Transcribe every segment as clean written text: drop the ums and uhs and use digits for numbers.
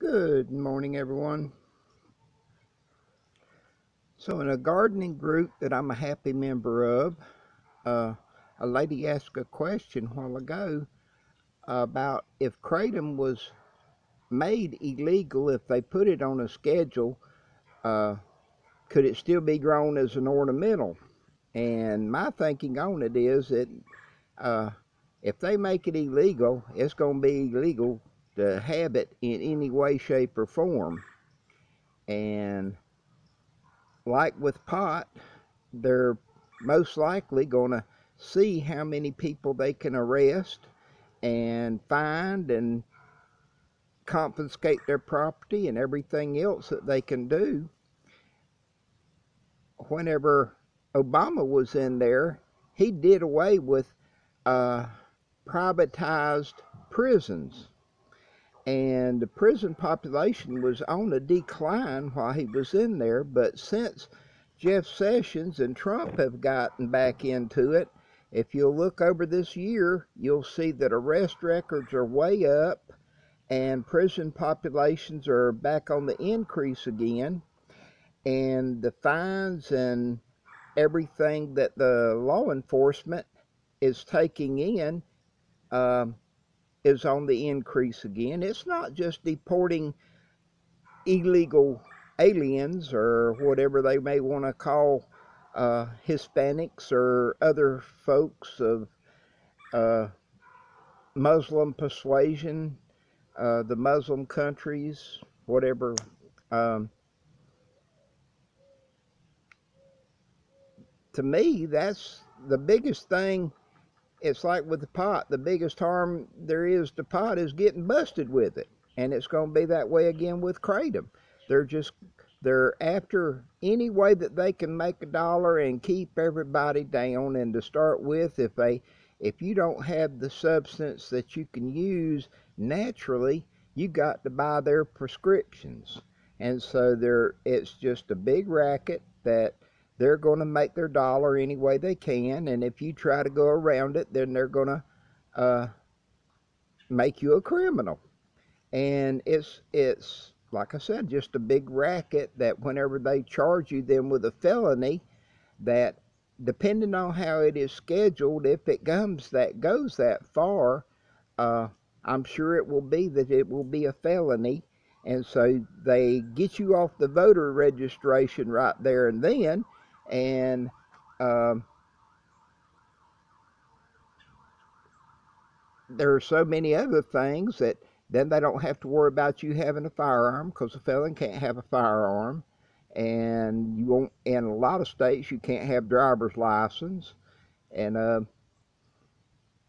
Good morning, everyone. So in a gardening group that I'm a happy member of, a lady asked a question a while ago about if kratom was made illegal, if they put it on a schedule, uh, could it still be grown as an ornamental? And my thinking on it is that uh, if they make it illegal, it's going to be illegal to have it in any way, shape, or form. And like with pot, they're most likely going to see how many people they can arrest and find and confiscate their property and everything else that they can do. Whenever Obama was in there, he did away with uh, privatized prisons, and the prison population was on a decline while he was in there. But since Jeff Sessions and Trump have gotten back into it, if you'll look over this year, you'll see that arrest records are way up and prison populations are back on the increase again, and the fines and everything that the law enforcement is taking in um, is on the increase again. It's not just deporting illegal aliens or whatever they may want to call Hispanics or other folks of uh, Muslim persuasion, the Muslim countries, whatever. Um, to me, that's the biggest thing. It's like with the pot, the biggest harm there is to pot is getting busted with it. And it's going to be that way again with kratom. They're after any way that they can make a dollar and keep everybody down. And to start with, if you don't have the substance that you can use naturally, you got to buy their prescriptions. And so it's just a big racket that they're going to make their dollar any way they can, and if you try to go around it, then they're going to uh, make you a criminal. And it's like I said, just a big racket that whenever they charge you then with a felony, that depending on how it is scheduled, if it goes that far, uh, I'm sure it will be a felony. And so they get you off the voter registration right there and then, and um, there are so many other things that then they don't have to worry about you having a firearm, because a felon can't have a firearm, and you won't. In a lot of states, you can't have driver's license, and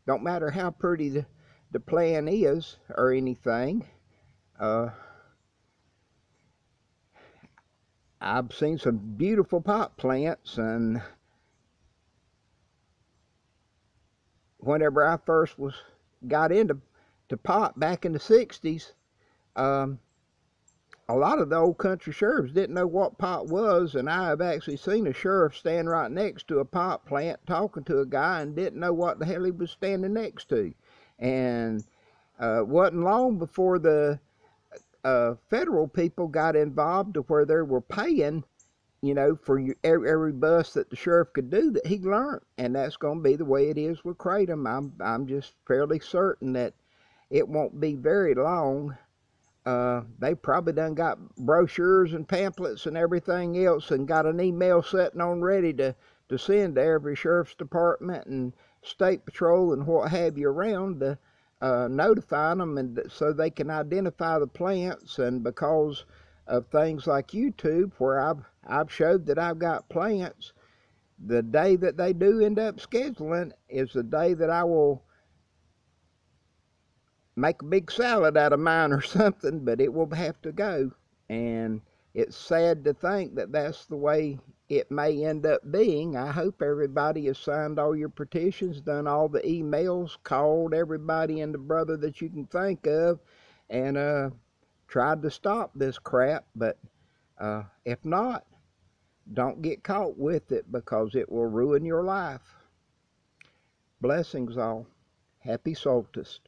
don't matter how pretty the plan is or anything. Uh, I've seen some beautiful pot plants, and whenever I first got into pot back in the 60s, um, a lot of the old country sheriffs didn't know what pot was, and I have actually seen a sheriff stand right next to a pot plant talking to a guy and didn't know what the hell he was standing next to. And wasn't long before the federal people got involved to where they were paying, for every bust that the sheriff could do that he learned. And that's going to be the way it is with kratom. I'm just fairly certain that it won't be very long. They probably done got brochures and pamphlets and everything else, and got an email sitting on ready to send to every sheriff's department and state patrol and what have you around to notify them, and so they can identify the plants. And because of things like YouTube, where I've showed that I've got plants, the day that they do end up scheduling is the day that I will make a big salad out of mine or something, but it will have to go. And it's sad to think that that's the way it may end up being. I hope everybody has signed all your petitions, done all the emails, called everybody and the brother that you can think of, and tried to stop this crap. But if not, don't get caught with it, because it will ruin your life. Blessings all. Happy solstice.